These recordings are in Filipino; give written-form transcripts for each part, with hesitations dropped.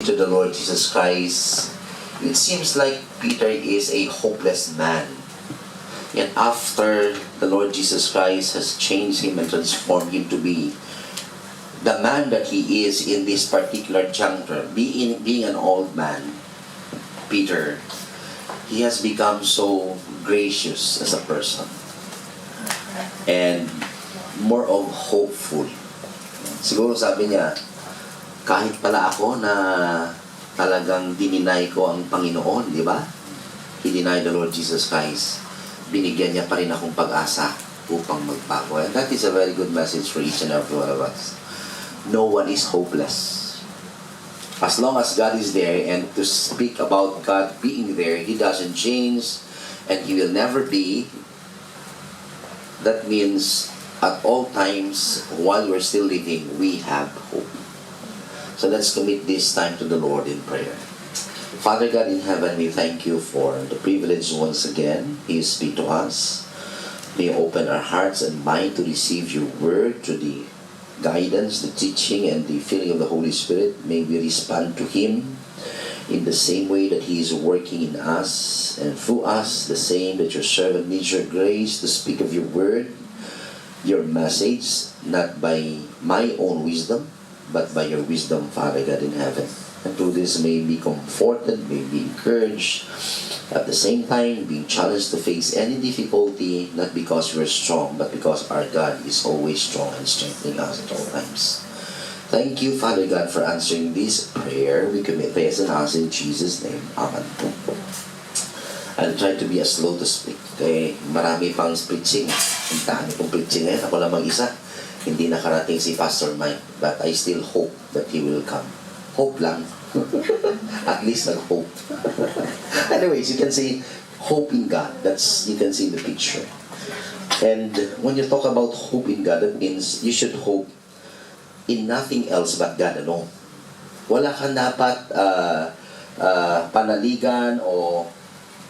to the Lord Jesus Christ, it seems like Peter is a hopeless man. And after the Lord Jesus Christ has changed him and transformed him to be the man that he is in this particular juncture, being an old man, Peter, he has become so gracious as a person and more of hopeful. Siguro sabi niya, kahit pala ako na talagang dininay ko ang Panginoon, di ba? He denied the Lord Jesus Christ. Binigyan niya pa rin akong pag-asa upang magbago. And that is a very good message for each and every one of us. No one is hopeless. As long as God is there, and to speak about God being there, He doesn't change, and He will never be. That means at all times, while we're still living, we have hope. So let's commit this time to the Lord in prayer. Father God in heaven, we thank you for the privilege once again. Please speak to us. May you open our hearts and mind to receive your word, to the guidance, the teaching, and the filling of the Holy Spirit. May we respond to Him in the same way that He is working in us and through us, the same that your servant needs your grace to speak of your word, your message, not by my own wisdom, but by your wisdom, Father God in heaven. And through this, may be comforted, may be encouraged, at the same time, being challenged to face any difficulty, not because we're strong, but because our God is always strong and strengthening us at all times. Thank you, Father God, for answering this prayer. We commit this and ask in Jesus' name. Amen. I'll try to be as slow to speak. Kaya marami pang preaching. Ang dami pong preaching ngayon. Ako lamang isa. Hindi nakarating si Pastor Mike. But I still hope that he will come. Hope lang. At least nag-hope. Anyways, you can say hope in God. That's, you can see the picture. And when you talk about hope in God, that means you should hope in nothing else but God alone. Wala kang dapat panaligan o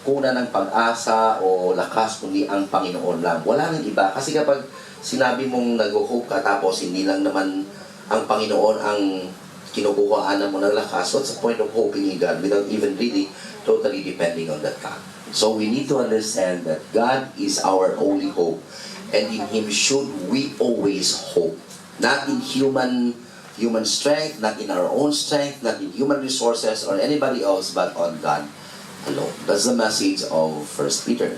kuna ng pag-asa o lakas, kundi ang Panginoon lang. Wala nang iba. Kasi kapag sinabi mong nag-hope ka tapos hindi lang naman ang Panginoon ang kinukuhaan mo ng lakas, what's the point of hoping in God without even really totally depending on that God? So we need to understand that God is our only hope, and in Him should we always hope. Not in human strength, not in our own strength, not in human resources or anybody else, but on God alone. That's the message of 1 Peter.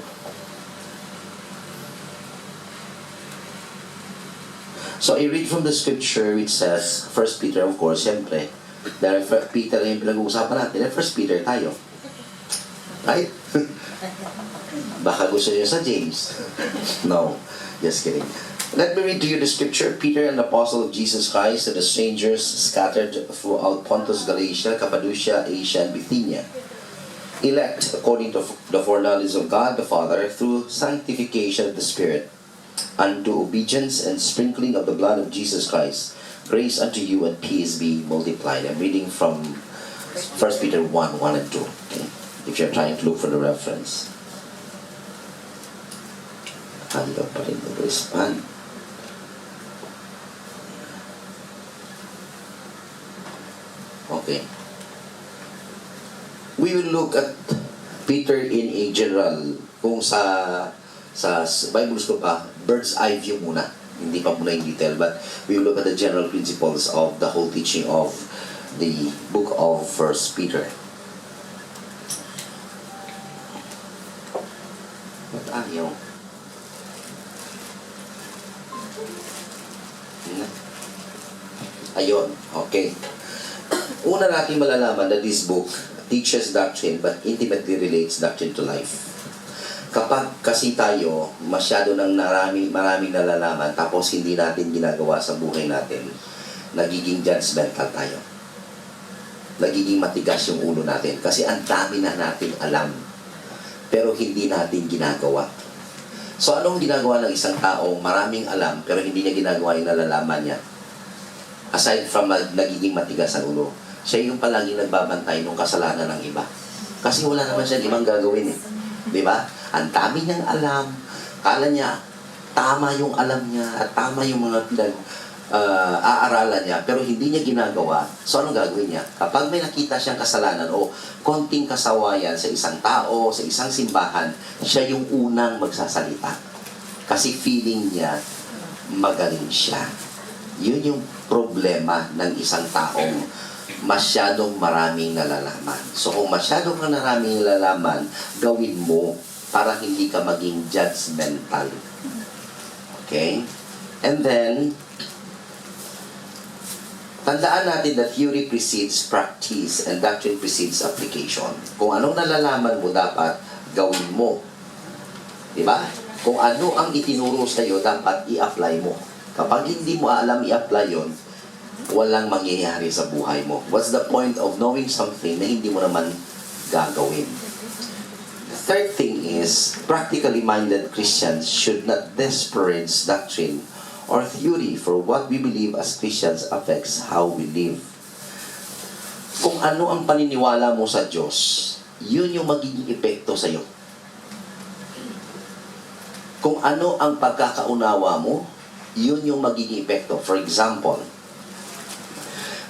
So I read from the scripture which says, 1 Peter, of course, siyempre, dahil Peter yung pinag-uusapan natin, 1 Peter tayo. Right? Baka gusto niyo sa James. No, just kidding. Let me read to you the scripture. Peter, an apostle of Jesus Christ, to the strangers scattered throughout Pontus, Galatia, Cappadocia, Asia, and Bithynia, elect according to the foreknowledge of God the Father, through sanctification of the Spirit, unto obedience and sprinkling of the blood of Jesus Christ. Grace unto you and peace be multiplied. I'm reading from 1 Peter 1, 1 and 2. Okay? If you're trying to look for the reference. Halo pa rin mag-respond. Okay. We will look at Peter in a general, kung sa Bible school pa, bird's eye view muna. Hindi pa muna in detail, but we will look at the general principles of the whole teaching of the book of 1 Peter. What are you? Ayun, okay. Una natin malalaman that this book teaches doctrine but intimately relates doctrine to life. Kapag kasi tayo masyado ng maraming nalalaman tapos hindi natin ginagawa sa buhay natin, nagiging judgmental tayo. Nagiging matigas yung ulo natin kasi ang dami na natin alam pero hindi natin ginagawa. So anong ginagawa ng isang tao maraming alam pero hindi niya ginagawa yung nalalaman niya? Aside from nagiging matigas ang ulo, siya yung palaging nagbabantay ng kasalanan ng iba. Kasi wala naman siya ibang gagawin eh. Di ba? Ang dami niyang alam. Kala niya, tama yung alam niya at tama yung mga aaralan niya, pero hindi niya ginagawa, so anong gagawin niya? Kapag may nakita siyang kasalanan o konting kasawayan sa isang tao, sa isang simbahan, siya yung unang magsasalita. Kasi feeling niya, magaling siya. Yun yung problema ng isang taong masyadong maraming nalalaman. So kung masyadong maraming nalalaman, gawin mo para hindi ka maging judgmental. Okay? And then, tandaan natin that theory precedes practice and doctrine precedes application. Kung anong nalalaman mo, dapat gawin mo. Diba? Kung ano ang itinuro sa iyo, dapat i-apply mo. Kapag hindi mo alam i-apply yon, walang mangyayari sa buhay mo. What's the point of knowing something na hindi mo naman gagawin? The third thing is, practically minded Christians should not disparage doctrine or theory, for what we believe as Christians affects how we live. Kung ano ang paniniwala mo sa Diyos, yun yung magiging epekto sa iyo. Kung ano ang pagkakaunawa mo, yun yung magiging epekto. For example,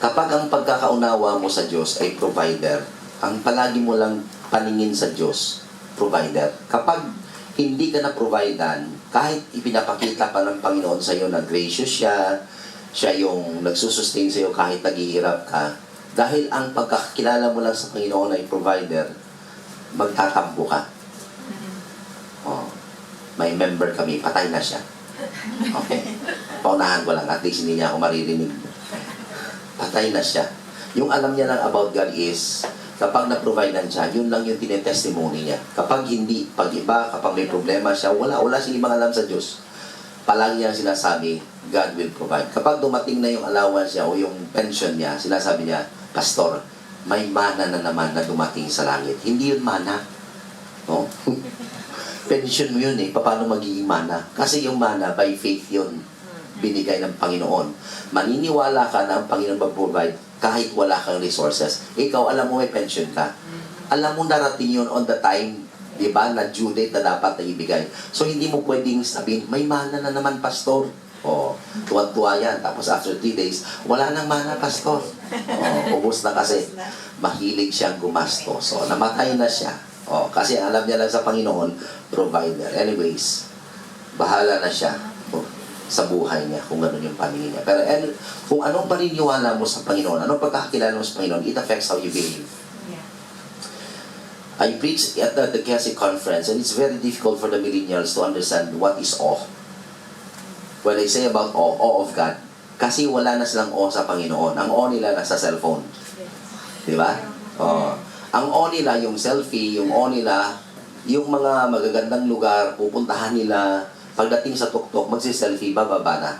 kapag ang pagkakaunawa mo sa Diyos ay provider, ang palagi mo lang paningin sa Diyos, provider. Kapag hindi ka na-providean, kahit ipinapakita pa ng Panginoon sa iyo na gracious siya, siya yung nagsusustain sa iyo kahit naghihirap ka, dahil ang pagkakilala mo lang sa Panginoon ay provider, magtatampo ka. Oh, may member kami, patay na siya. Okay. Paunahan ko lang, at least hindi niya ako maririnig. Patay na siya. Yung alam niya lang about God is, kapag na-providean siya, yun lang yung tinetestimony niya. Kapag hindi, pag iba, kapag may problema siya, wala siyang ibang alam sa Diyos. Palagi niya sinasabi, God will provide. Kapag dumating na yung allowance niya o yung pension niya, sinasabi niya, Pastor, may mana na naman na dumating sa langit. Hindi yun mana. No? Pension mo yun eh. Paano magiging mana? Kasi yung mana, by faith yun. Binigay ng Panginoon. Maniniwala ka na ang Panginoon mag-provide kahit wala kang resources. Ikaw, alam mo may pension ka. Alam mo darating yun on the time, di ba, na due date na dapat na ibigay. So, hindi mo pwedeng sabihin, may mana na naman, Pastor. O, tuwan-tuwa yan. Tapos after 3 days, wala nang mana, Pastor. O, ubos na kasi. Mahilig siyang gumastos. So, namatay na siya. O, kasi alam niya lang sa Panginoon, provider. Anyways, bahala na siya sa buhay niya, kung gano'n yung paningin niya. Pero kung anong paniniwala mo sa Panginoon, anong pagkakakilala mo sa Panginoon, it affects how you behave. Yeah. I preached at the Kese conference, and it's very difficult for the millennials to understand what is awe. When I say about awe of God, kasi wala na silang awe sa Panginoon. Ang awe nila nasa cellphone. Di ba? Ang awe nila, yung selfie, yung awe nila, yung mga magagandang lugar, pupuntahan nila, pagdating sa tuktok, magsi-selfie, bababa na.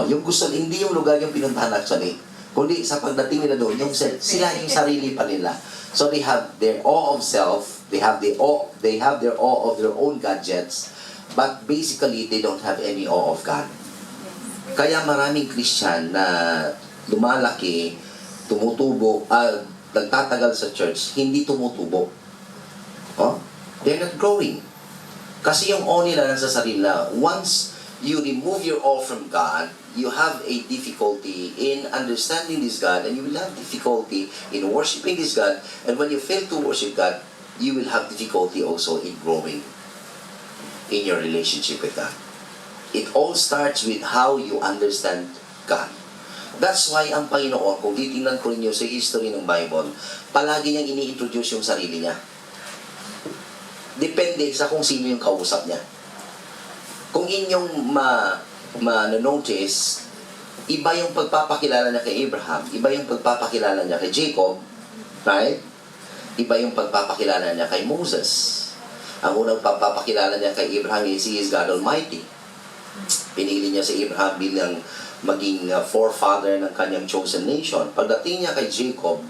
Yung gusto, hindi yung lugar yung pinuntahan actually, kundi sa pagdating nila doon, yung sila yung sarili pa nila. So they have their awe of self, they have their awe of their own gadgets, but basically they don't have any awe of God. Kaya maraming Christian na lumalaki, tumutubo, nagtatagal sa church, hindi tumutubo. They're not growing. Kasi yung awe nila nasa sarili nila. Once you remove your awe from God, you have a difficulty in understanding this God, and you will have difficulty in worshiping this God. And when you fail to worship God, you will have difficulty also in growing in your relationship with God. It all starts with how you understand God. That's why ang Panginoon, kung titingnan ko rin nyo sa history ng Bible, palagi niyang ini-introduce yung sarili niya. Depende sa kung sino yung kausap niya. Kung inyong ma-notice, iba yung pagpapakilala niya kay Abraham, iba yung pagpapakilala niya kay Jacob, right? Iba yung pagpapakilala niya kay Moses. Ang unang pagpapakilala niya kay Abraham is He is God Almighty. Pinili niya si Abraham bilang maging forefather ng kanyang chosen nation. Pagdating niya kay Jacob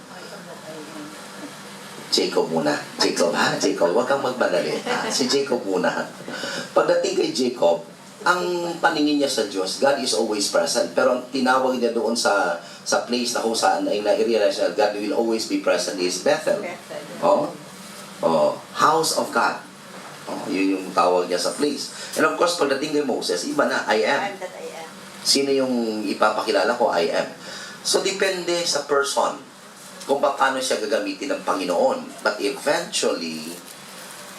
muna. Jacob, huwag kang magmadali. Si Jacob muna. Pagdating kay Jacob, ang paningin niya sa Diyos, God is always present. Pero ang tinawag niya doon sa place na kung saan ay na-realize na God will always be present is Bethel. House of God. Yun yung tawag niya sa place. And of course, pagdating kay Moses, iba na, I am. Sino yung ipapakilala ko? I am. So, depende sa person kung paano siya gagamitin ng Panginoon. But eventually,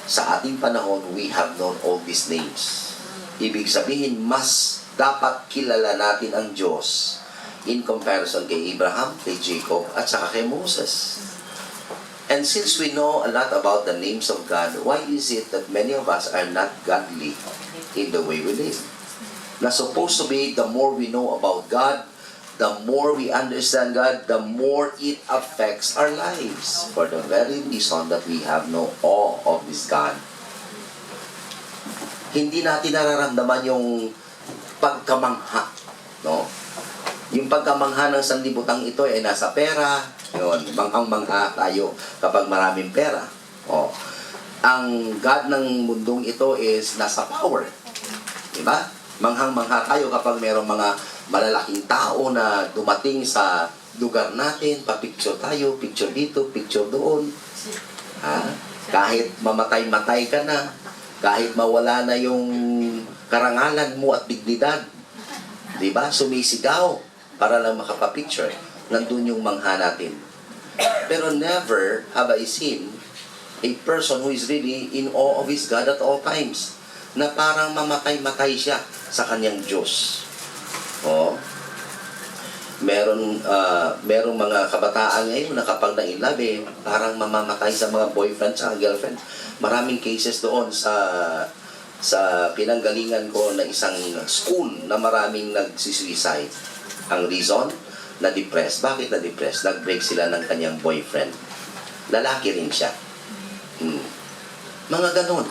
sa ating panahon, we have known all these names. Ibig sabihin, mas dapat kilala natin ang Diyos in comparison kay Abraham, kay Jacob, at saka kay Moses. And since we know a lot about the names of God, why is it that many of us are not godly in the way we live? Na supposed to be, the more we know about God, the more we understand God, the more it affects our lives. For the very reason that we have no awe of this God. Hindi natin nararamdaman yung pagkamangha, no? Yung pagkamangha ng sanlibutan ito ay nasa pera, yun, manghang-mangha tayo kapag maraming pera. Oh. Ang God ng mundong ito is nasa power. Diba? Manghang-mangha tayo kapag mayroong mga malalaking tao na dumating sa lugar natin, papicture tayo, picture dito, picture doon. Ha? Kahit mamatay-matay ka na, kahit mawala na yung karangalan mo at dignidad, diba? Sumisigaw para lang makapapicture. Nandun yung mangha natin. Pero never have I seen a person who is really in awe of his God at all times. Na parang mamatay-matay siya sa kanyang Diyos. Oh. Merong mga kabataan ngayon na kapag na-inlove, parang mamamatay sa mga boyfriend at girlfriend. Maraming cases doon sa pinanggalingan ko na isang school na maraming nagsisuicide. Ang reason, na-depressed. Bakit na-depressed? Nag-break sila ng kanyang boyfriend. Lalaki rin siya. Mga ganon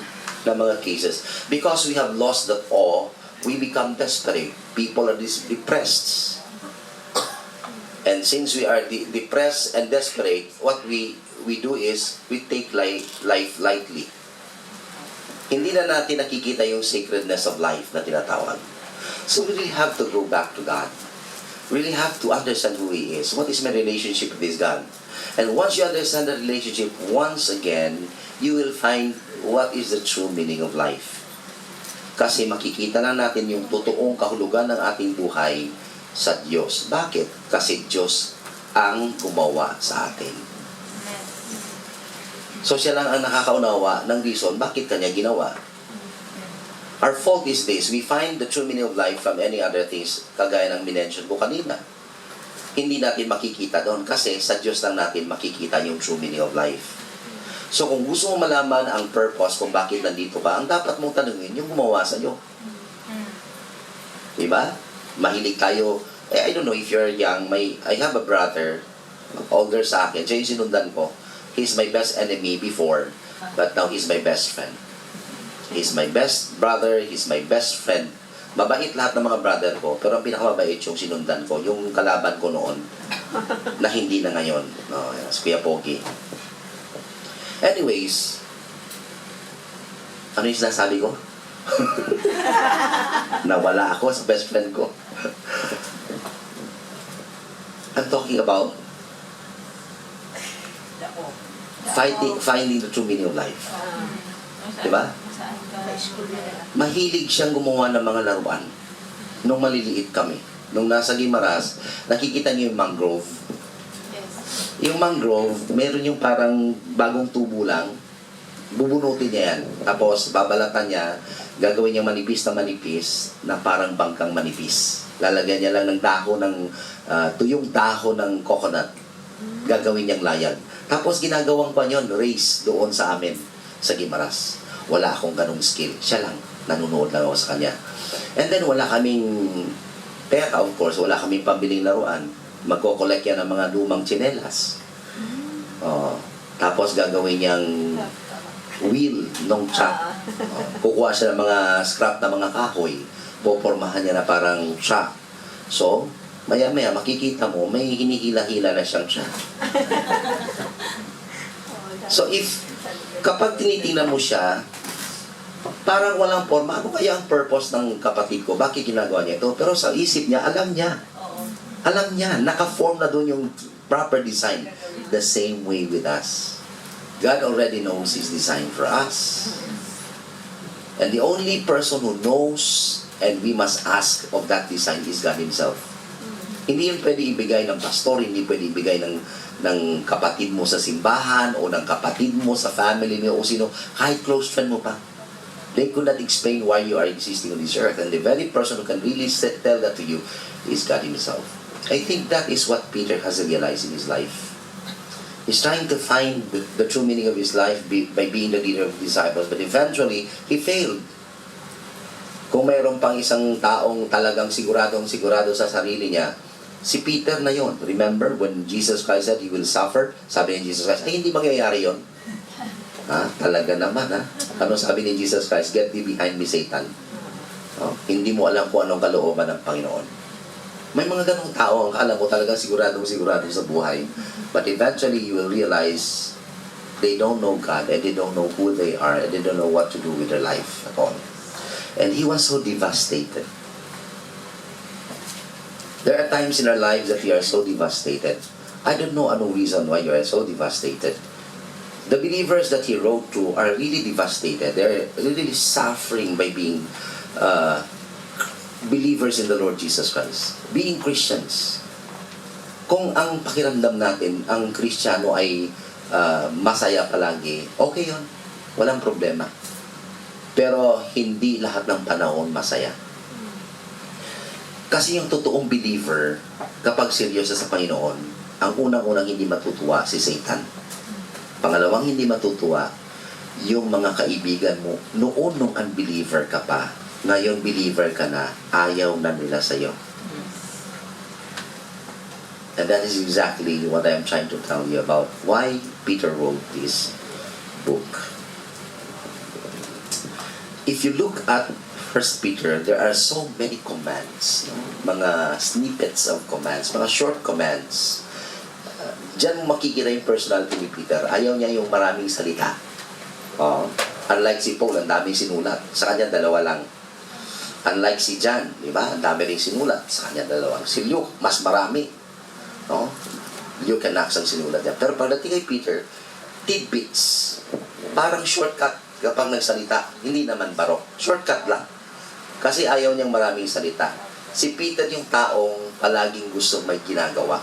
na mga cases. Because we have lost that awe, we become desperate. People are depressed. And since we are depressed and desperate, what we do is, we take life lightly. Hindi na natin nakikita yung sacredness of life na tinatawag. So we really have to go back to God. Really have to understand who He is. What is my relationship with this God? And once you understand the relationship, once again, you will find what is the true meaning of life. Kasi makikita na natin yung totoong kahulugan ng ating buhay sa Diyos. Bakit? Kasi Diyos ang gumawa sa atin. So siya lang ang nakakaunawa ng reason bakit kanya ginawa. Our fault is this, we find the true meaning of life from any other things, kagaya ng minention ko kanina. Hindi natin makikita doon kasi sa Diyos lang natin makikita yung true meaning of life. So kung gusto mo malaman ang purpose kung bakit nandito ka, ang dapat mong tanungin yung gumawa sa iyo. Diba? Mahilig tayo, I don't know if you're young, I have a brother, older sa akin, siya yung sinundan ko. He's my best enemy before, but now he's my best friend. He's my best brother, he's my best friend. Mabait lahat ng mga brother ko, pero ang pinakamabait yung sinundan ko, yung kalaban ko noon, na hindi na ngayon. No, si Kuya Pogi. Anyways, ano yung sinasabi ko? Nawala ako sa best friend ko. I'm talking about finding the true meaning of life. Diba? Mahilig siyang gumawa ng mga laruan nung maliliit kami. Nung nasa Guimaras, nakikita niyo yung mangrove. Yung mangrove, meron yung parang bagong tubo lang, bubunutin niya yan. Tapos babalatan niya, gagawin niya manipis na parang bangkang manipis. Lalagyan niya lang ng dahon ng tuyong dahon ng coconut. Gagawin niyang layag. Tapos ginagawang pa niyon, race doon sa amin, sa Guimaras. Wala akong ganung skill. Siya lang. Nanonood lang ako sa kanya. And then wala kaming pera, of course. Wala kaming pambiling laruan. Magko-collect yan ng mga lumang tsinelas. Tapos gagawin niyang wheel ng truck. Kukuha siya ng mga scrap na mga kahoy. Popormahan niya na parang truck. So, maya-maya makikita mo, may hinihila-hila na siyang truck. So, kapag tinitingnan mo siya, parang walang forma. Ano kaya ang purpose ng kapatid ko? Bakit ginagawa niya ito? Pero sa isip niya, alam niya. Alam niya. Naka-form na doon yung proper design. The same way with us. God already knows His design for us. And the only person who knows and we must ask of that design is God Himself. Hindi yun pwede ibigay ng pastor, hindi pwede ibigay ng kapatid mo sa simbahan o ng kapatid mo sa family mo o sino, kahit close friend mo pa. They could not explain why you are existing on this earth. And the very person who can really tell that to you is God Himself. I think that is what Peter has realized in his life. He's trying to find the true meaning of his life by being the leader of the disciples. But eventually, he failed. Kung mayroon pang isang taong talagang sigurado sa sarili niya, si Peter na yon. Remember when Jesus Christ said he will suffer? Sabi ni Jesus Christ, ay hindi mangyayari yon. Talaga naman Ano sabi ni Jesus Christ? Get thee behind me, Satan. Hindi mo alam kung anong kalooban ng Panginoon. May mga ganong tao, ang akala mo talagang sigurado sa buhay. But eventually, you will realize they don't know God and they don't know who they are and they don't know what to do with their life at all. And he was so devastated. There are times in our lives that we are so devastated. I don't know ano reason why you are so devastated. The believers that he wrote to are really devastated. They're really suffering by being believers in the Lord Jesus Christ. Being Christians. Kung ang pakiramdam natin, ang Kristiyano ay masaya palagi, okay yun. Walang problema. Pero hindi lahat ng panahon masaya. Kasi yung totoong believer, kapag seryoso sa Panginoon, ang unang-unang hindi matutuwa si Satan. Pangalawang hindi matutuwa, yung mga kaibigan mo, noon nung unbeliever ka pa, ngayon believer ka na, ayaw na nila sa'yo. And that is exactly what I am trying to tell you about why Peter wrote this book. If you look at 1 Peter, there are so many commands, mga snippets of commands, mga short commands. Diyan mo makikita yung personality ni Peter. Ayaw niya yung maraming salita. Unlike si Paul, ang daming sinulat. Sa kanya, dalawa lang. Unlike si John, di ba? Ang dami ring sinulat. Sa kanya, dalawa lang. Si Luke, mas marami. Luke and Acts ang sinulat niya. Pero pagdating kay Peter, tidbits. Parang shortcut kapag nagsalita. Hindi naman barok. Shortcut lang. Kasi ayaw niyang maraming salita. Si Peter yung taong palaging gusto may ginagawa.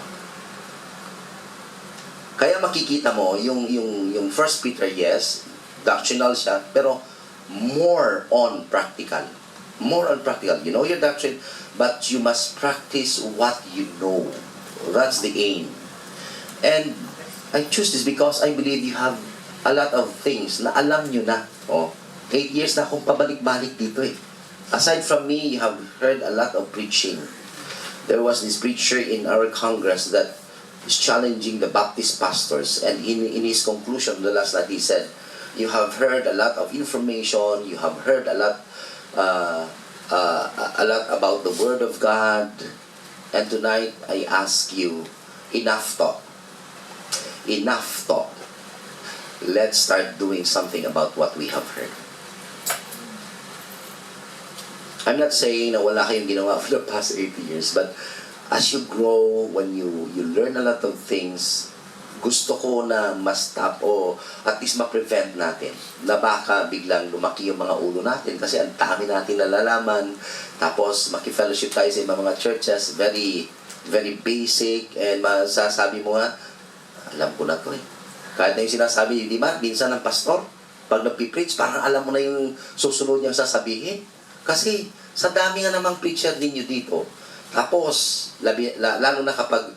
Kaya makikita mo, yung 1 Peter, yes, doctrinal siya, pero more on practical. More on practical. You know your doctrine, but you must practice what you know. That's the aim. And I choose this because I believe you have a lot of things na alam nyo na. 8 years na akong pabalik-balik dito eh. Aside from me, you have heard a lot of preaching. There was this preacher in our Congress that is challenging the Baptist pastors, and in his conclusion the last night he said, you have heard a lot of information, you have heard a lot about the Word of God, and tonight I ask you, enough talk. Let's start doing something about what we have heard. I'm not saying na wala kayong ginawa for the past 80 years, but as you grow, when you learn a lot of things, gusto ko na ma-stop o at least ma-prevent natin na baka biglang lumaki yung mga ulo natin kasi ang dami natin nalalaman, tapos maki-fellowship tayo sa mga churches, very very basic, and masasabi mo nga, alam ko na to eh. Kahit na yung sinasabi, di ba, minsan ng pastor, pag nagpipreach, parang alam mo na yung susunod niyang sasabihin. Kasi sa dami nga namang preacher ninyo dito, tapos, lalo na kapag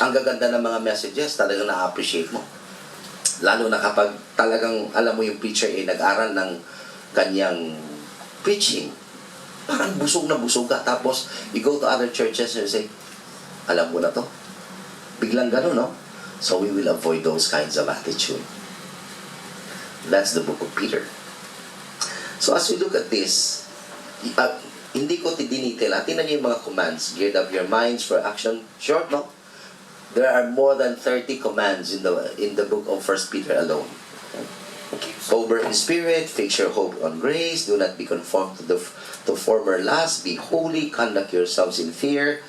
ang gaganda ng mga messages, talagang na-appreciate mo. Lalo na kapag talagang, alam mo yung preacher nag-aral ng kanyang preaching. Parang busog na busog ka. Tapos, you go to other churches and say, alam mo na to. Biglang gano'n, no? So, we will avoid those kinds of attitude. That's the book of Peter. So, as we look at this, hindi ko dinetail. Tingnan niyo yung mga commands. Geared up your minds for action. Short, no? There are more than 30 commands in the book of 1 Peter alone. Sober in spirit, fix your hope on grace, do not be conformed to former lusts, be holy, conduct yourselves in fear,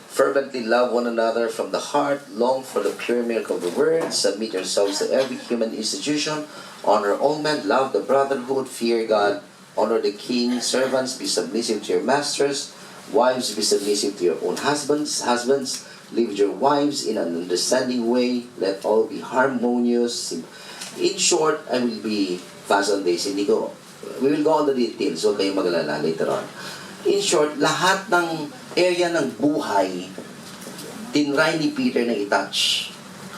fervently love one another from the heart, long for the pure milk of the word, submit yourselves to every human institution, honor all men, love the brotherhood, fear God, Honor the king. Servants, be submissive to your masters. Wives, be submissive to your own husbands. Husbands, live with your wives in an understanding way. Let all be harmonious. In short, I will be fast on this. We will go on the details. Huwag kayong magalala later on. In short, lahat ng area ng buhay, tinry ni Peter na i-touch.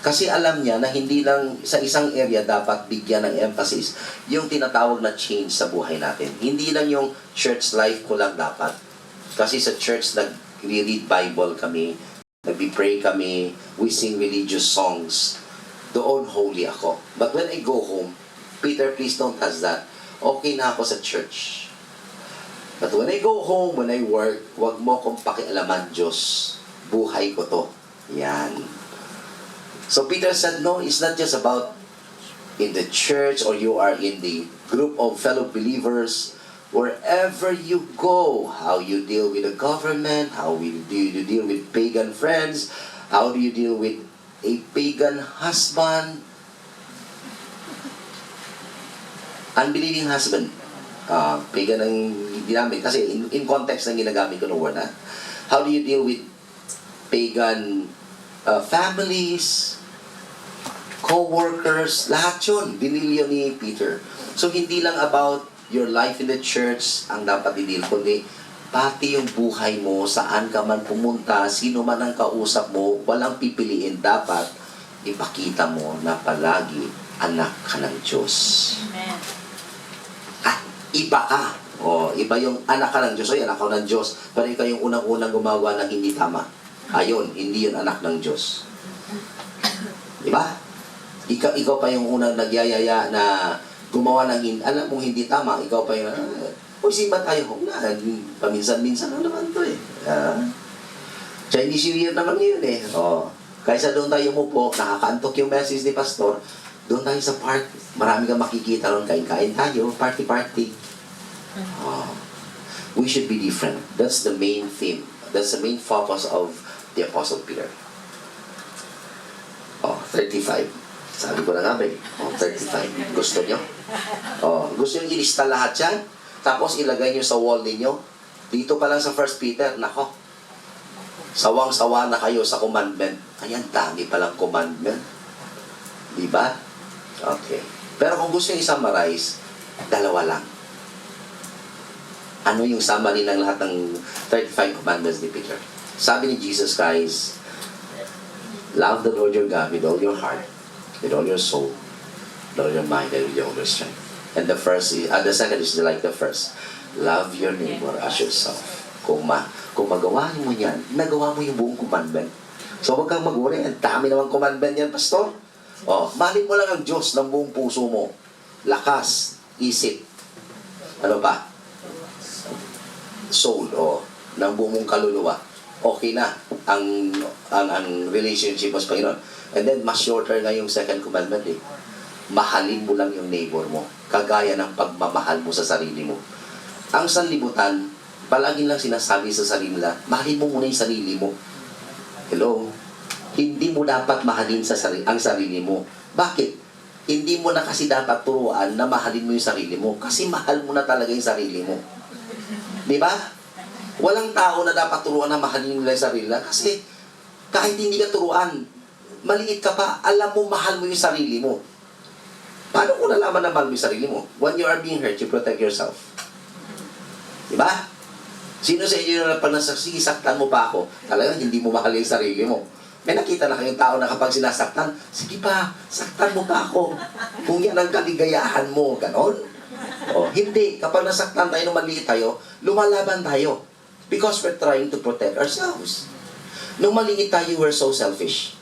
Kasi alam niya na hindi lang sa isang area dapat bigyan ng emphasis yung tinatawag na change sa buhay natin. Hindi lang yung church life ko lang dapat. Kasi sa church, nag-read Bible kami, nag-pray kami, we sing religious songs. Doon holy ako. But when I go home, Peter, please don't touch that. Okay na ako sa church. But when I go home, when I work, wag mo akong pakialaman, Diyos. Buhay ko to. Yan. So Peter said, no, it's not just about in the church or you are in the group of fellow believers. Wherever you go, how you deal with the government, how do you deal with pagan friends, how do you deal with a pagan husband, unbelieving husband. Pagan ang ginamit. Kasi in context ng ginagamit ko ng word, ha? How do you deal with pagan families, co-workers, lahat yun, dinilyo ni Peter. So, hindi lang about your life in the church ang dapat i-deal, kundi pati yung buhay mo, saan ka man pumunta, sino man ang kausap mo, walang pipiliin. Dapat ipakita mo na palagi anak ka ng Diyos. Amen. At iba ka. Iba yung anak ka ng Diyos. Anak ka ng Diyos. Pero ikaw yung unang-unang gumawa ng hindi tama. Ayun, hindi yun anak ng Diyos. Diba? Ikaw pa yung unang nagyayaya na gumawa ng alam mong hindi tama. Ikaw pa yung, simba tayo. Paminsan-minsan na naman to eh. Chinese New Year naman yun eh. Kaysa doon tayo umupo, nakakaantok yung message ni Pastor, doon tayo sa park. Marami kang makikita ron, kain-kain tayo, party-party. We should be different. That's the main theme. That's the main focus of the Apostle Peter. 35. Sabi ko na nga ba 35. Gusto nyo? Gusto nyo ilista lahat yan? Tapos ilagay nyo sa wall ninyo? Dito pa lang sa 1 Peter, nako. Sawang-sawa na kayo sa commandment. Ayan, dami palang commandment. Diba? Okay. Pero kung gusto nyo i-summarize, dalawa lang. Ano yung summary ng lahat ng 35 commandments ni Peter? Sabi ni Jesus Christ, love the Lord your God with all your heart, with all your soul, with all your mind, and with all your strength. And the second is like the first. Love your neighbor as yourself. Kung magawa mo yan, nagawa mo yung buong commandment. So huwag kang mag-worry. Ang dami namang commandment yan, Pastor. Mahalin mo lang ang Diyos ng buong puso mo. Lakas, isip. Ano pa? Soul, ng buong mong kaluluwa. Okay na ang relationship mo sa Panginoon. And then, mas shorter na yung second commandment eh. Mahalin mo lang yung neighbor mo. Kagaya ng pagmamahal mo sa sarili mo. Ang sanlibutan, palagi lang sinasabi sa sarili nila, mahalin mo muna yung sarili mo. Hello? Hindi mo dapat mahalin ang sarili mo. Bakit? Hindi mo na kasi dapat turuan na mahalin mo yung sarili mo. Kasi mahal mo na talaga yung sarili mo. Di ba? Walang tao na dapat turuan na mahalin nila yung sarili nila. Kasi kahit hindi ka turuan, maliit ka pa, alam mo mahal mo yung sarili mo. Paano ko nalaman na mahal mo yung sarili mo? When you are being hurt, you protect yourself. Diba? Sino sa inyo na pag nasaktan mo pa ako, talagang hindi mo mahal yung sarili mo. May nakita na kayong tao na kapag sinasaktan, sige pa, saktan mo pa ako. Kung yan ang kaligayahan mo, ganon. Hindi. Kapag nasaktan tayo, maliit tayo, lumalaban tayo. Because we're trying to protect ourselves. Nung maliit tayo, we're so selfish.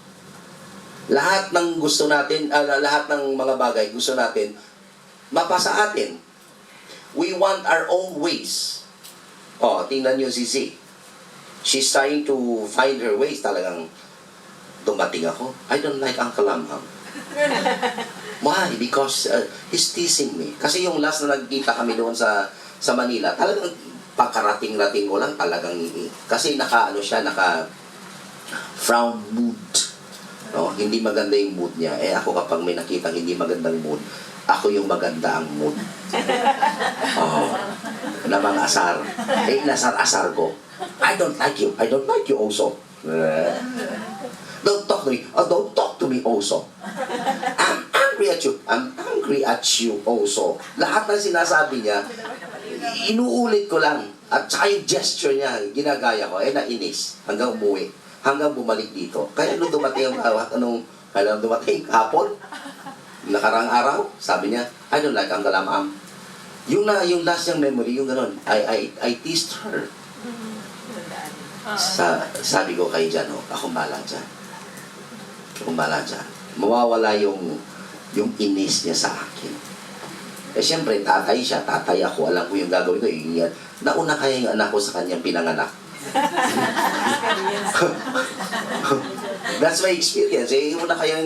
Lahat ng gusto natin, lahat ng mga bagay gusto natin, mapasa atin. We want our own ways. Tingnan nyo si Z. She's trying to find her ways. Talagang dumating ako. I don't like Uncle Lamham. Why? Because he's teasing me. Kasi yung last na nagkita kami doon sa Manila, talagang pagkarating-rating ko lang talagang kasi naka frown mood. No? Hindi maganda yung mood niya. Eh ako kapag may nakita hindi magandang mood, ako yung maganda ang mood. Oh, namang asar. Eh, inasar-asar ko. I don't like you. I don't like you also. Don't talk to me. Oh, don't talk to me also. I'm angry at you. I'm angry at you also. Lahat ng sinasabi niya, inuulit ko lang. At saka yung gesture niya, ginagaya ko, nainis. Hanggang umuwi. Hanggang bumalik dito. Kaya nung dumating dumating hapon, nakarang araw, sabi niya, I don't like ang galamam. Yung last niyang memory, yung gano'n, I teased her. Sabi ko kay Jan, akong bala dyan. Akong bala dyan. Mawawala yung inis niya sa akin. Eh siyempre, tatay siya, tatay ako, alam ko yung gagawin ko, yung nauna kaya yung anak ko sa kanyang pinanganak. That's my experience. Eh, una kaya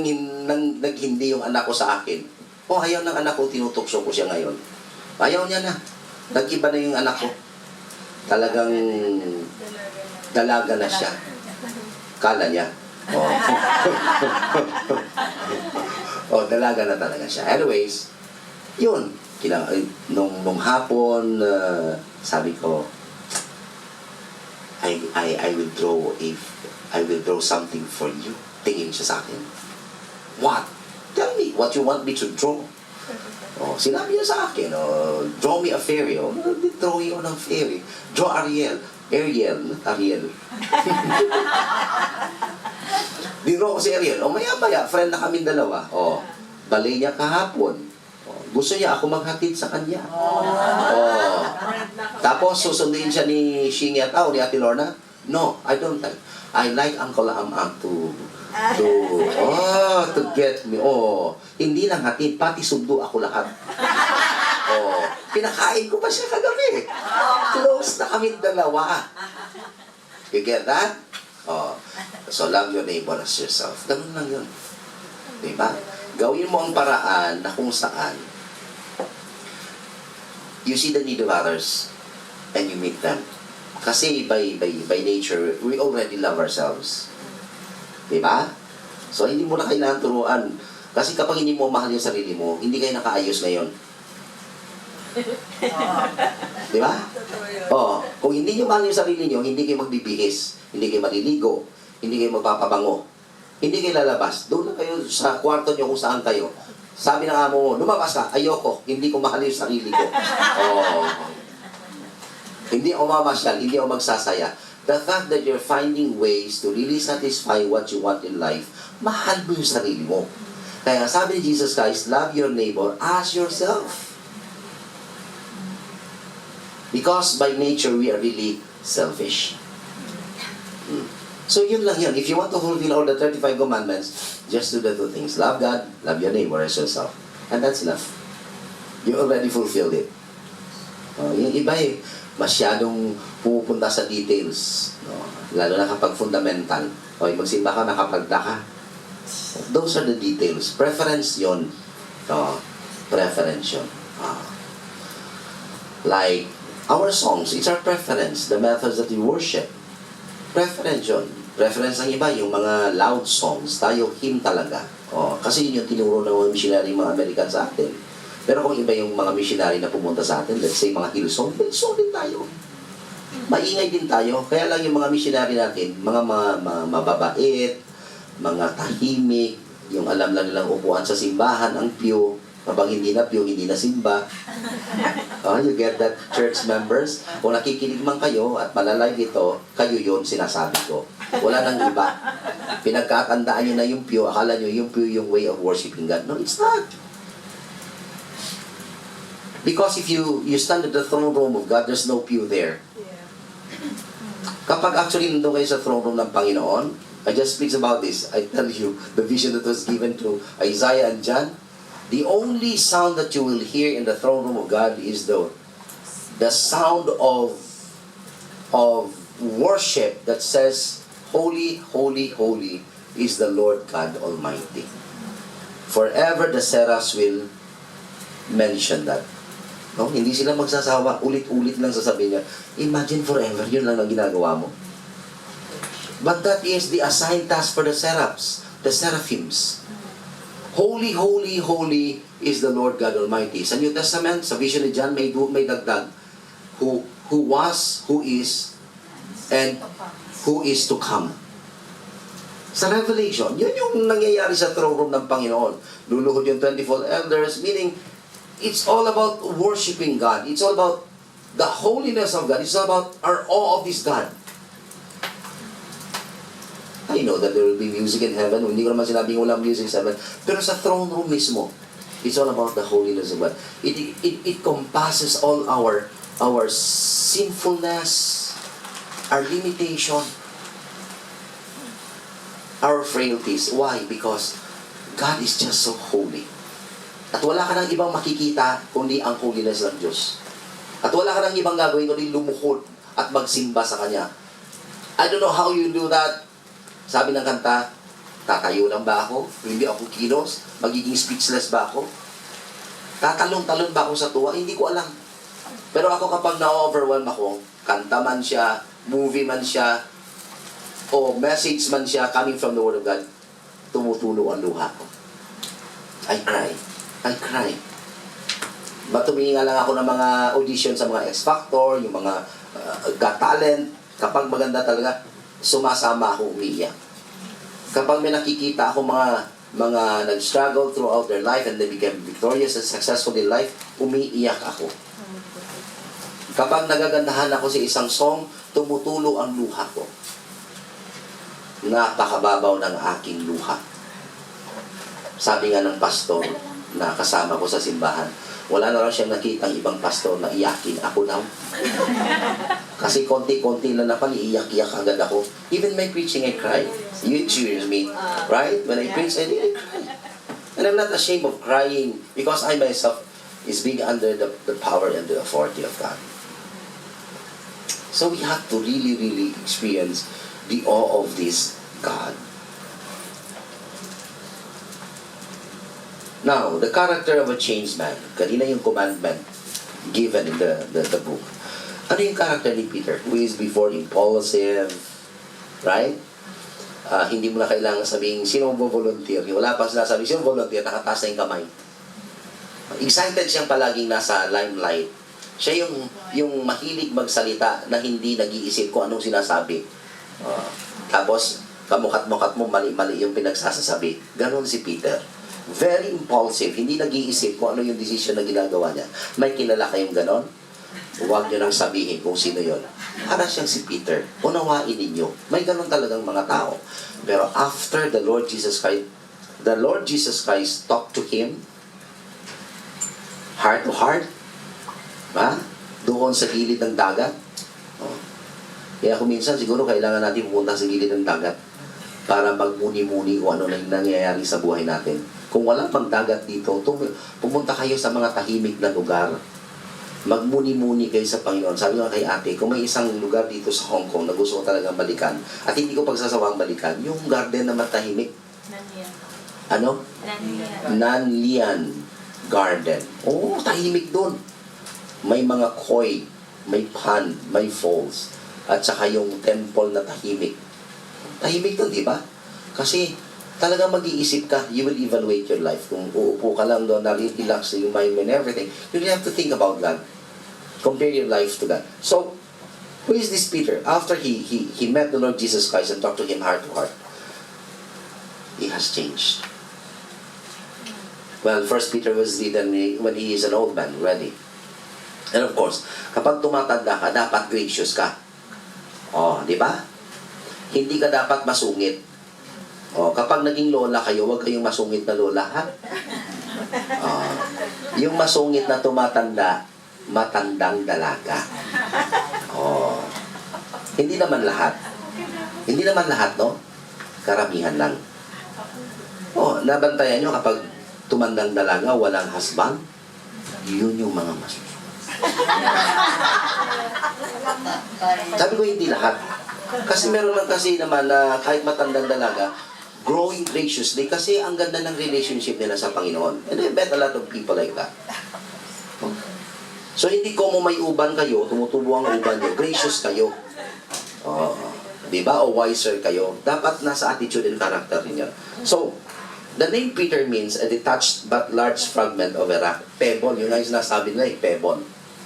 naghindi yung anak ko sa akin. Ayaw ng anak ko, tinutokso ko siya ngayon. Ayaw niya na. Nag-iba na yung anak ko. Talagang dalaga na siya. Kala niya. Dalaga na talaga siya. Anyways, yun. Nung hapon, sabi ko, I will draw something for you. Tingin siya sa akin. What? Tell me what you want me to draw. Sinabi niya sa akin, draw me a fairy. Drawing ko ng fairy. Draw Ariel. Not Ariel. Dino ko si Ariel. Maya-maya, friend na kaming dalawa. Balay niya kahapon. Gusto niya ako maghatid sa kanya. Tapos susunduin siya ni Shingy at ni Ate Lorna. No, I don't like. I like Uncle Amam to get me. Hindi lang hatid, pati sundo ako lahat. Pinakain ko pa siya kagabi. Close na kami dalawa. You get that? So love your neighbor as yourself. Ganun lang yun. Diba? Gawin mo ang paraan na kung saan you see the need of others and you meet them. Kasi by nature, we already love ourselves. Diba? So hindi mo na kailangan turuan. Kasi kapag hindi mo mahal yung sarili mo, hindi kayo nakaayos ngayon. Diba? Kung hindi nyo mahal yung sarili nyo, hindi kayo magbibihis, hindi kayo maliligo, hindi kayo magpapabango, hindi kayo lalabas. Doon lang kayo sa kwarto nyo kung saan kayo. Sabi ng amo mo, lumabas ka, ayoko, hindi ko mahal yung sarili ko. Hindi ako mamasyal, hindi ako magsasaya. The fact that you're finding ways to really satisfy what you want in life, mahal mo yung sarili mo. Kaya sabi ni Jesus Christ, love your neighbor as yourself. Because by nature, we are really selfish. So yun lang yun. If you want to fulfill all the 35 commandments, just do the two things. Love God, love your neighbor as yourself. And that's enough. You already fulfilled it. Yung iba masyadong pupunta sa details. Lalo na kapag fundamental. Magsimba ka, nakapagda ka. Those are the details. Preference yun. Preference yun. Like, our songs, it's our preference. The methods that we worship. Preference yun. Preference ng iba, yung mga loud songs, tayo hymn talaga. Kasi yun yung tinuro ng mga missionary, mga American sa atin. Pero kung iba yung mga missionary na pumunta sa atin, let's say mga Hillsong, Hillsong din tayo. Maingay din tayo. Kaya lang yung mga missionary natin, mga mababait, mga tahimik, yung alam lang nilang upuan sa simbahan, ang pew. Kapag hindi na pew, hindi na simba. You get that, church members? Kung nakikinig man kayo at malalive ito, kayo yun, sinasabi ko. Wala nang iba. Pinagkakandaan nyo na yung pew, akala nyo yung pew yung way of worshiping God. No, it's not. Because if you stand at the throne room of God, there's no pew there. Kapag actually nandun kayo sa throne room ng Panginoon, I just speak about this. I tell you, the vision that was given to Isaiah and John, the only sound that you will hear in the throne room of God is the sound of worship that says, Holy, holy, holy is the Lord God Almighty. Forever the seraphs will mention that. No? Hindi sila magsasawa, ulit-ulit lang sasabihin niya, imagine forever, yun lang ang ginagawa mo. But that is the assigned task for the seraphs, the seraphims. Holy, holy, holy is the Lord God Almighty. Sa New Testament, sa vision ni John, may dagdag, who was, who is, and who is to come. Sa Revelation, yun yung nangyayari sa throne room ng Panginoon. Luluhod yung 24 elders, meaning, it's all about worshiping God. It's all about the holiness of God. It's all about our awe of this God. I know that there will be music in heaven. Hindi ko naman sinabing walang music sa heaven. Pero sa throne room mismo, it's all about the holiness of God. It compasses all our sinfulness, our limitation, our frailties. Why? Because God is just so holy. At wala ka nang ibang makikita kundi ang holiness ng Diyos. At wala ka nang ibang gagawin kundi lumuhod at magsimba sa Kanya. I don't know how you do that. Sabi ng kanta, tatayo lang ba ako? Hindi ako kilos? Magiging speechless ba ako? Tatalon-talon ba ako sa tuwa? Hindi ko alam. Pero ako kapag na-overwhelm ako, kanta man siya, movie man siya, o message man siya coming from the Word of God, tumutulo ang luha ko. I cry. Tumingin lang ako ng mga audition sa mga X Factor, yung mga Got Talent. Kapag maganda talaga, sumasama ako, umiiyak. Kapag may nakikita ako mga nag-struggle throughout their life and they became victorious and successful in life, umiiyak ako. Kapag nagagandahan ako sa isang song, tumutulo ang luha ko. Napakababaw ng aking luha. Sabi nga ng pastor na kasama ko sa simbahan, wala na raw siyang nakitang ibang pastor na iyakin ako daw. Kasi konti-konti lang na iiyak-iyak agad ako. Even my preaching, I cry. You experience me, right? When I preach, I really cry. And I'm not ashamed of crying because I myself is being under the power and the authority of God. So we have to really, really experience the awe of this God. Now, the character of a changed man. Kanina yung commandment given in the book. Ano yung character ni Peter? Who is before impulsive, right? Hindi mo na kailangan sabihin, sino volunteer? Wala pa sinasabi, sino volunteer? Nakataas na yung kamay. Excited siyang palaging nasa limelight. Siya yung mahilig magsalita na hindi nag-iisip kung anong sinasabi. Tapos, kamukat-mukat mo, mali-mali yung pinagsasasabi. Ganon si Peter. Very impulsive. Hindi nag-iisip kung ano yung decision na ginagawa niya. May kilala kayong ganon? Huwag niyo nang sabihin kung sino yon. Para siyang si Peter. Unawain ninyo. May ganon talagang mga tao. Pero after the Lord Jesus Christ talked to him, heart to heart, doon sa gilid ng dagat. Kaya kung minsan siguro kailangan natin pumunta sa gilid ng dagat para magmuni-muni kung ano na nangyayari sa buhay natin. Kung wala pang dagat dito, pumunta kayo sa mga tahimik na lugar. Magmuni-muni kayo sa Panginoon. Sabi nga kay ate, kung may isang lugar dito sa Hong Kong na gusto ko talagang balikan, at hindi ko pagsasawang balikan, yung garden na matahimik. Nanlian. Ano? Nanlian Garden. Oo, tahimik doon. May mga koi, may pond, may falls, at saka yung temple na tahimik. Tahimik doon, di ba? Kasi talagang mag-iisip ka, you will evaluate your life. Kung uupo ka lang doon, na-relax yung mind and everything, you have to think about God. Compare your life to God. So, who is this Peter? After he met the Lord Jesus Christ and talked to him heart to heart, he has changed. Well, First Peter was written when he is an old man, ready. And of course, kapag tumatanda ka, dapat gracious ka. Di ba? Hindi ka dapat masungit. Kapag naging lola kayo, huwag kayong masungit na lola, ha? Yung masungit na tumatanda, matandang dalaga. Hindi naman lahat. Hindi naman lahat, no? Karamihan lang. Nabantayan nyo kapag tumandang dalaga, walang husband, yun yung mga masungit. Sabi ko, hindi lahat. Kasi meron lang kasi naman na kahit matandang dalaga, growing graciously kasi ang ganda ng relationship nila sa Panginoon. And I bet a lot of people like that. So, hindi ko mo may uban kayo, tumutubo ang uban nyo, gracious kayo. Di ba? O wiser kayo. Dapat nasa attitude and character ninyo. So, the name Peter means a detached but large fragment of a rock. Pebble, yun nga yung sinasabi nila, pebble.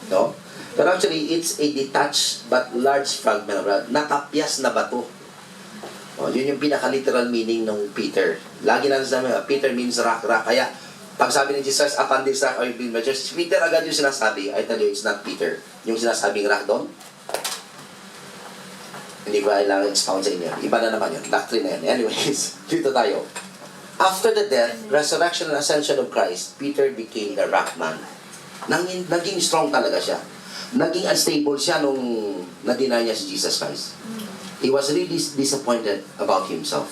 No? Pero actually, it's a detached but large fragment of rock. Natapyas na bato. O, yun yung pinaka-literal meaning ng Peter. Lagi na sabi, Peter means rock. Kaya, pag sabi ni Jesus, upon this rock I will build my church, Peter agad yung sinasabi. I tell you, it's not Peter. Yung sinasabing rock doon, hindi ko kailangan expound sa inyo. Iba na naman yun. Doctrine na yun. Anyways, dito tayo. After the death, resurrection, and ascension of Christ, Peter became the rock man. Naging strong talaga siya. Naging unstable siya nung na-deny niya si Jesus Christ. He was really disappointed about himself.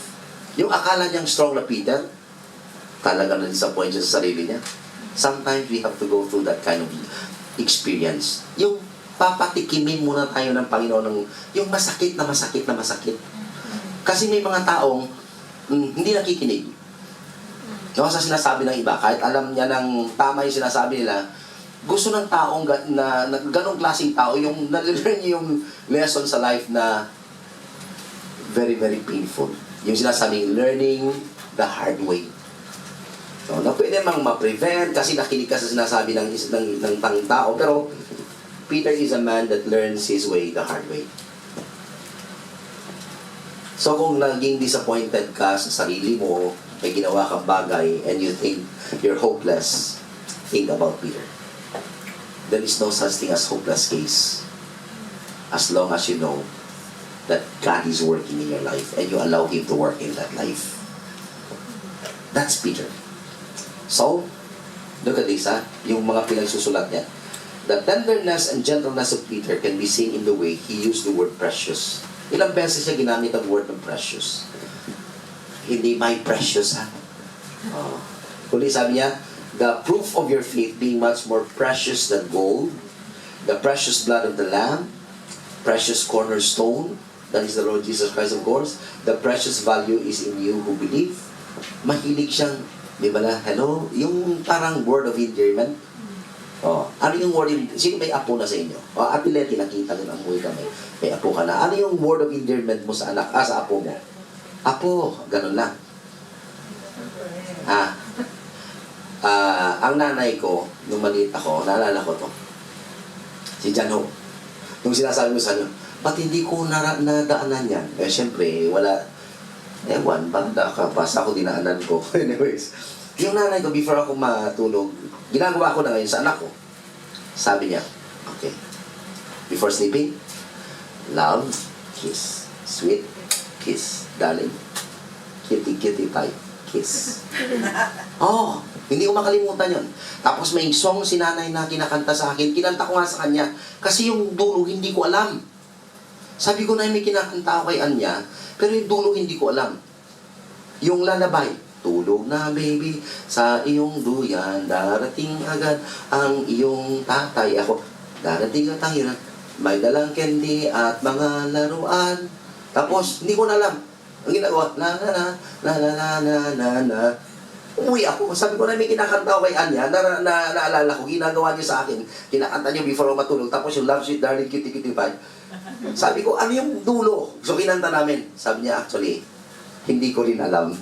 Yung akala niyang strong na Peter, talaga na-disappoint siya sa sarili niya. Sometimes we have to go through that kind of experience. Yung papatikimin muna tayo ng Panginoon ng yung masakit na masakit na masakit. Kasi may mga taong hindi nakikinig. No, sa sinasabi ng iba, kahit alam niya ng tama yung sinasabi nila, gusto ng taong na ganong klaseng tao, yung nalilern niya yung lesson sa life na very, very painful. Yung sinasabing learning the hard way. So, na pwede mang ma-prevent kasi nakinig ka sa sinasabi ng tao. Pero, Peter is a man that learns his way the hard way. So, kung naging disappointed ka sa sarili mo, may ginawa kang bagay, and you think you're hopeless, think about Peter. There is no such thing as hopeless case. As long as you know that God is working in your life, and you allow Him to work in that life. That's Peter. So, look at this, yung mga pinagsusulat niya. The tenderness and gentleness of Peter can be seen in the way he used the word precious. Ilang beses siya ginamit ang word ng precious. Hindi my precious, Kundi sabi niya, the proof of your faith being much more precious than gold, the precious blood of the Lamb, precious cornerstone, that is the Lord Jesus Christ, of course. The precious value is in you who believe. Mahilig siyang, di ba na, hello, yung parang word of endearment. Ano yung word of, sino may apo na sa inyo? Ate Letty, nakita rin ang buhay kami. May apo ka na. Ano yung word of endearment mo sa anak, sa apo mo? Apo, ganun lang. Ang nanay ko, nung maliit ako, naalala ko to. Si Jan Ho. Nung sinasabi mo sa inyo, ba't hindi ko nadaanan yan? Siyempre, wala, ewan, banda ka, basta ako dinaanan ko. Anyways, yung nanay ko, before ako matulog, ginagawa ko na ngayon sa anak ko. Sabi niya, okay, before sleeping, love, kiss. Sweet, kiss. Darling, kitty pie, kiss. Hindi ko makalimutan yun. Tapos may song si nanay na kinakanta sa akin, kinanta ko nga sa kanya, kasi yung dulo hindi ko alam. Sabi ko na may kinakanta ako kay Anya, pero yung dulo hindi ko alam. Yung lalabay, tulog na baby, sa iyong duyan, darating agad ang iyong tatay. Ako, darating ang tangiran, may dalang candy at mga laruan. Tapos, hindi ko na alam. Ang ginagawa, la la la, la la la la la la. Umuwi ako. Sabi ko na may kinakanta ko kay Anya, naalala ko, ginagawa niya sa akin. Kinakanta niya before ako matulog. Tapos yung love sweet darling cutie cutie pie. Sabi ko, ano yung dulo? So kinanta namin. Sabi niya, actually, hindi ko rin alam.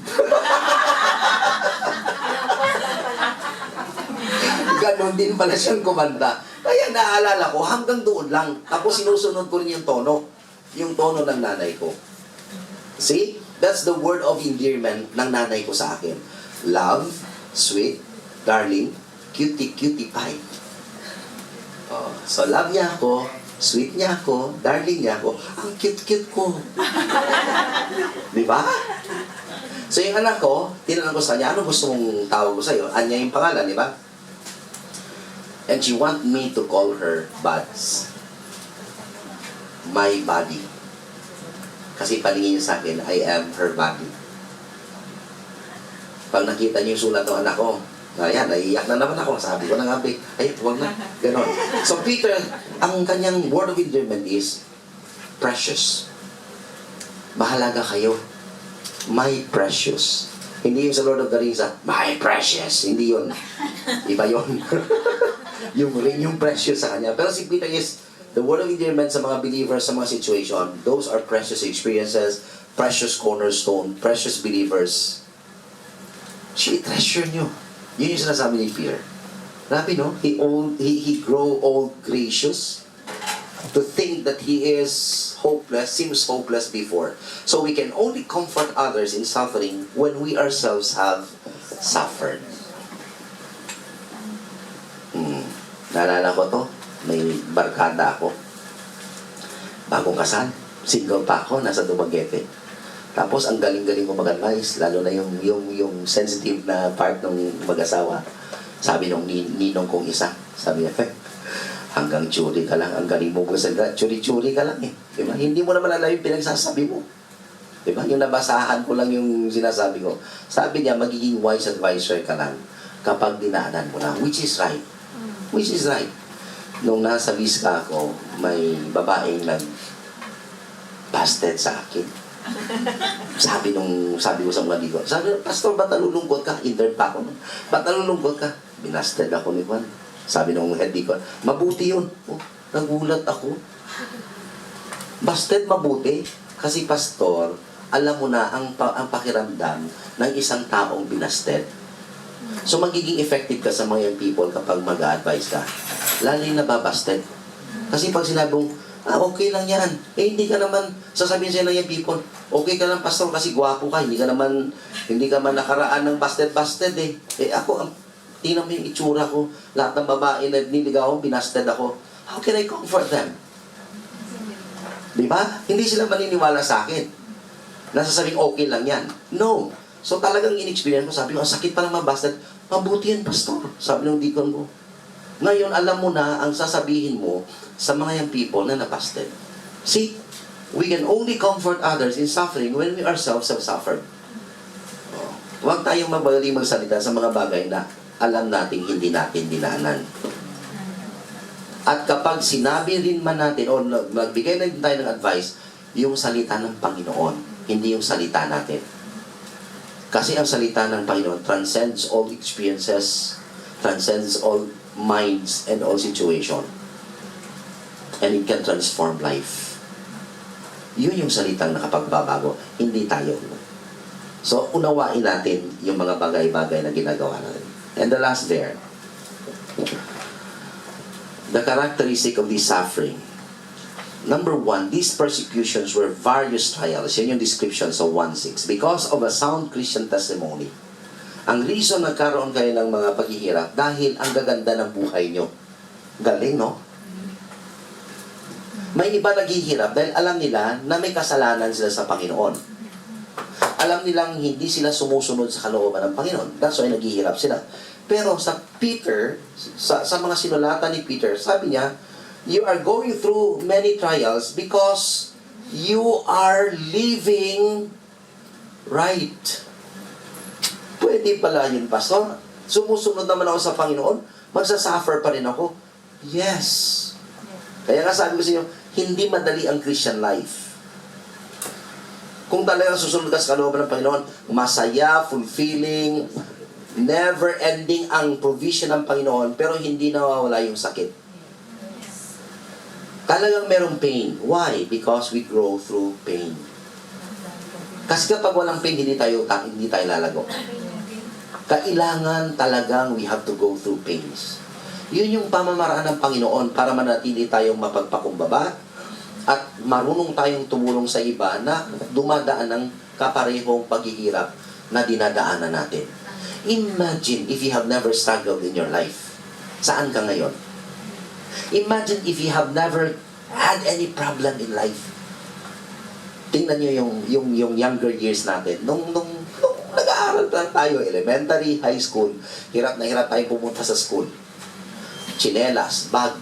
Ganon din pala siyang kumanta. Kaya naaalala ko, hanggang doon lang. Tapos sinusunod ko rin yung tono. Yung tono ng nanay ko. See? That's the word of endearment ng nanay ko sa akin. Love, sweet, darling, cutie, cutie pie. So love niya ako, sweet niya ako, darling niya ako, ang cute-cute ko. Di ba? So yung anak ko, tinanong ko sa kanya, ano gusto mong tawag ko sa'yo? Anya yung pangalan, di ba? And she want me to call her Buds. My body. Kasi palingin niya sa akin, I am her body. Pag nakita niyo yung sulat ng anak ko, ayan, naiiyak na naman ako. Sabi ko na nga, ay, huwag na. Ganon. So Peter, ang kanyang word of endearment is precious. Mahalaga kayo. My precious. Hindi yung sa Lord of the Rings, my precious. Hindi yun. Iba yun. Yung precious sa kanya. Pero si Peter is The word of endearment sa mga believers sa mga situation, those are precious experiences, precious cornerstone, precious believers. She treasure nyo. Yun yung sinasabi ni Peter. Grabe, no? He grow old gracious. To think that he is hopeless, seems hopeless before. So we can only comfort others in suffering when we ourselves have suffered. Naalala ko to, may barkada ako. Bagong kasal, single pa ako, nasa Dumaguete. Tapos ang galing-galing ko mag-advise, lalo na yung sensitive na part ng mag-asawa. Sabi nung ninong kong isa, sabi niya, hanggang churi ka lang, ang galing mo magsalita, churi-churi ka lang eh. Diba? Hindi mo naman alam yung pinagsasabi mo. Diba? Yung nabasahan ko lang yung sinasabi ko. Sabi niya, magiging wise advisor ka lang kapag dinaanan mo na, which is right. Which is right. Nung nasa Vizca ako, may babaeng nag-busted sa akin. Sabi ko sa mga ligo, sabi, Pastor, ba't nalulungkot ka? Intern pa ako. Ba't nalulungkot ka? Binasted ako ni Juan. Sabi nung head deacon, mabuti yun. Oh, nagulat ako. Busted mabuti. Kasi pastor, alam mo na ang pakiramdam ng isang taong binasted. So magiging effective ka sa mga young people kapag mag-a-advise ka. Lalo yung nababasted. Kasi pag sinabong, okay lang yan. Hindi ka naman, sasabihin sa'yo ng young people, okay ka lang pastor kasi gwapo ka. Hindi ka man nakaraan ng busted eh. Ako, tingnan mo yung itsura ko. Lahat ng babae na niligaw, binasted ako. How can I comfort them? Diba? Hindi sila maniniwala sa akin. Nasasabing okay lang yan. No. So talagang in-experience ko, sabi ko, ang sakit pa naman busted. Mabuti yan, pastor. Sabi ng deacon ko. Ngayon, alam mo na ang sasabihin mo sa mga young people na nabusted. See, we can only comfort others in suffering when we ourselves have suffered. Huwag tayong mabaling magsalita sa mga bagay na alam nating hindi natin dinaanan. At kapag sinabi rin man natin o magbigay na din tayo ng advice, yung salita ng Panginoon, hindi yung salita natin. Kasi ang salita ng Panginoon transcends all experiences, transcends all minds and all situation. And it can transform life. Yun yung salitang nakapagbabago, hindi tayo. So, unawain natin yung mga bagay-bagay na ginagawa natin. And the last there, the characteristic of this suffering. Number one, these persecutions were various trials. Yan yung description sa 1:6. Because of a sound Christian testimony. Ang reason nagkaroon kayo ng mga paghihirap dahil ang gaganda ng buhay nyo. Galing, no? May iba naghihirap dahil alam nila na may kasalanan sila sa Panginoon. Alam nilang hindi sila sumusunod sa kalooban ng Panginoon. That's why naghihirap sila. Pero sa Peter, sa mga sinulatan ni Peter, sabi niya, you are going through many trials because you are living right. Pwede pala yun, Pastor. Sumusunod naman ako sa Panginoon, magsasuffer pa rin ako. Yes. Kaya nga sabi ko sa inyo, hindi madali ang Christian life. Kung talagang susunod ka sa kalooban ng Panginoon, masaya, fulfilling, never-ending ang provision ng Panginoon, pero hindi nawawala yung sakit. Talagang merong pain. Why? Because we grow through pain. Kasi kapag walang pain, hindi tayo lalago. Kailangan talagang we have to go through pains. Yun yung pamamaraan ng Panginoon para manatili tayong mapagpakumbaba at marunong tayong tumulong sa iba na dumadaan ng kaparehong paghihirap na dinadaanan natin. Imagine if you have never struggled in your life. Saan ka ngayon? Imagine if you have never had any problem in life. Tingnan nyo yung younger years natin. Nung nag-aaral lang tayo, elementary, high school, hirap na hirap tayong pumunta sa school. Tsinelas, bag,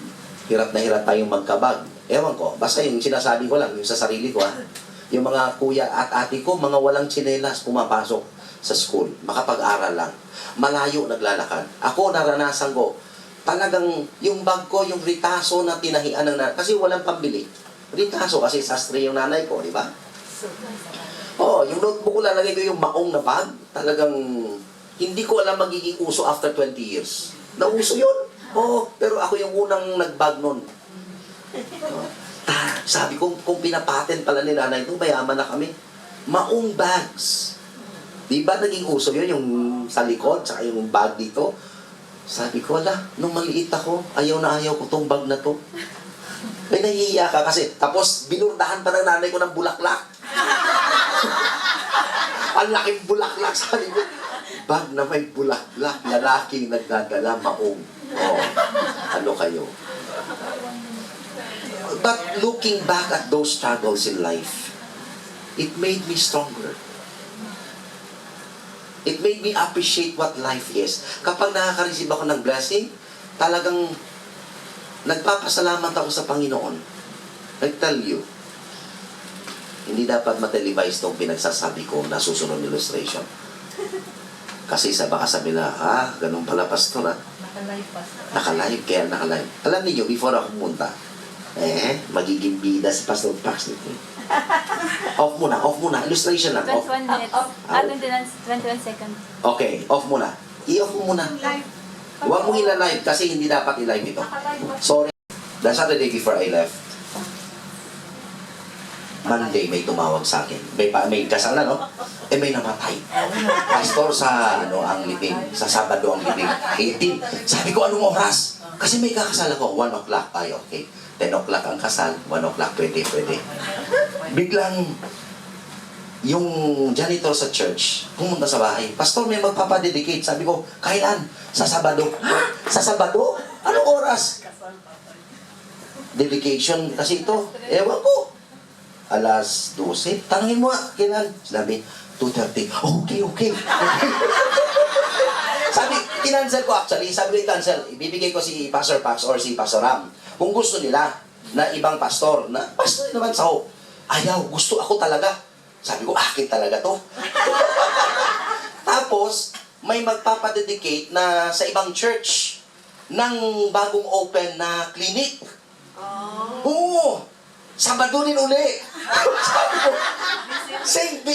hirap na hirap tayong magkabag. Ewan ko, basta yung sinasabi ko lang, yung sa sarili ko yung mga kuya at ate ko, mga walang tsinelas, pumapasok sa school, makapag-aral lang. Malayo naglalakad. Ako, naranasan ko, talagang yung bag ko, yung ritaso na tinahian ng nanay, kasi walang pambili. Ritaso, kasi sastre yung nanay ko, di ba? Yung notebook ko lalagay ko yung maong na bag, talagang hindi ko alam magiging uso after 20 years. Nauso yun. Pero ako yung unang nagbag nun. Sabi ko, kung pinapatent pala ni nanay ito, mayaman na kami. Maong bags. Di ba naging uso yun, yung sa likod, saka yung bag dito? Sabi ko, wala, nung maliit ako, ayaw na ayaw ko tong bag na to. May nahihiya ka kasi. Tapos, binurdahan pa ng nanay ko ng bulaklak. Ang laking bulaklak, sabi ko. Bag na may bulaklak, lalaking nagdadala, maong. Oh, ano kayo? But looking back at those struggles in life, it made me stronger. It made me appreciate what life is. Kapag nakaka-receive ako ng blessing, talagang nagpapasalamat ako sa Panginoon. I tell you, hindi dapat ma-televise itong pinagsasabi ko na susunod illustration. Kasi sa baka sabi na, ganun pala pastor Nakalive pa. Nakalive, kaya nakalive. Alam niyo, before ako pumunta, magiging bida si Pastor Pax nito. Off muna. Illustration lang. Off. 21 minutes. 21 seconds. Okay, off muna. I-off mo muna. Live. Huwag mong ila-live kasi hindi dapat i-live ito. Sorry. The Saturday before I left, Monday may tumawag sa akin. May kasal na, no? May namatay. Pastor sa ang libing. Sa Sabado ang libing. 18. Sabi ko, anong oras? Kasi may kakasal ako. 1 o'clock. Ay, okay. 10 o'clock ang kasal. 1 o'clock. Pwede. Biglang, yung janitor sa church, pumunta sa bahay. Pastor, may magpapadedicate. Sabi ko, kailan? Sa Sabado. Sa Sabado? Anong oras? Dedication kasi ito. Ewan ko. Alas 12. Tanungin mo kailan? Sabi, 2:30. Okay. Sabi, kinancel ko actually. Sabi ko i-cancel. Ibibigay ko si Pastor Pax or si Pastor Ram. Kung gusto nila na ibang pastor, na pastor naman sa ayaw, gusto ako talaga. Sabi ko, akin talaga to. Tapos, may magpapadedicate na sa ibang church ng bagong open na clinic. Oo! Sabado rin uli. Sabi ko,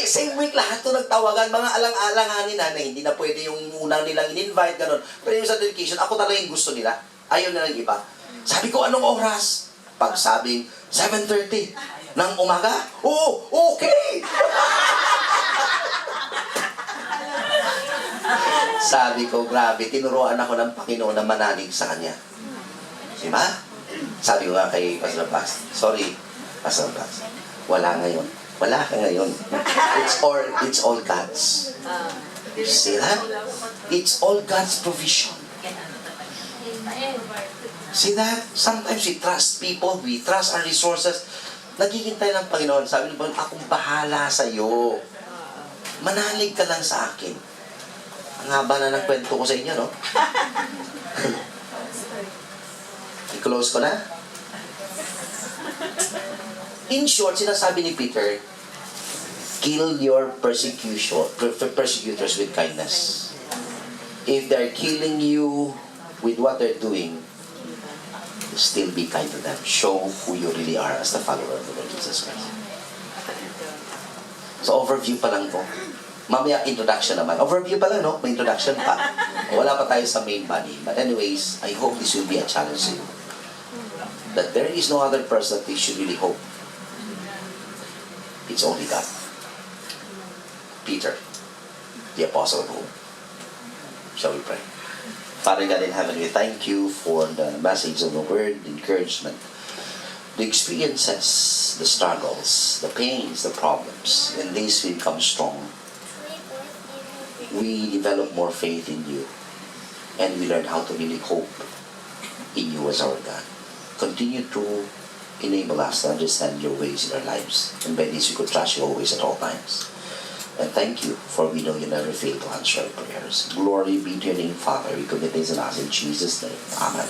same week lahat to nagtawagan. Mga alang-alanganin na hindi na pwede yung unang nilang in-invite, gano'n. Pero yung sa dedication, ako talaga yung gusto nila. Ayaw na ng iba. Sabi ko, anong oras? Pag sabing, 7:30 ng umaga? Oo, okay! Sabi ko, grabe, tinuruan ako ng Panginoon na manalig sa Kanya. Diba? Sabi ko nga kay Pastor Pax, sorry, Pastor Pax, wala ngayon. Wala ka ngayon. It's all God's. See that? It's all God's provision. See that? Sometimes we trust people, we trust our resources. Naghihintay ng Panginoon. Sabi ng Panginoon, akong bahala sa iyo. Manalig ka lang sa akin. Ang haba na ng kwento ko sa inyo, no? I-close ko na. In short, sinasabi ni Peter, kill your persecutors with kindness. If they're killing you with what they're doing, still be kind to them. Show who you really are as the follower of the Lord Jesus Christ. So, overview pa lang to. Mamaya, introduction naman. Overview pa lang, no? May introduction pa. Wala pa tayo sa main body. But anyways, I hope this will be a challenge to you. That there is no other person that we should really hope. It's only God. Peter, the apostle of hope. Shall we pray? Father God in heaven, we thank you for the message of the word, the encouragement, the experiences, the struggles, the pains, the problems. In this we become strong. We develop more faith in you. And we learn how to really hope in you as our God. Continue to enable us to understand your ways in our lives. And by this we could trust you always at all times. And thank you, for we know you never fail to answer our prayers. Glory be to your name, Father. We commit things in us in Jesus' name. Amen.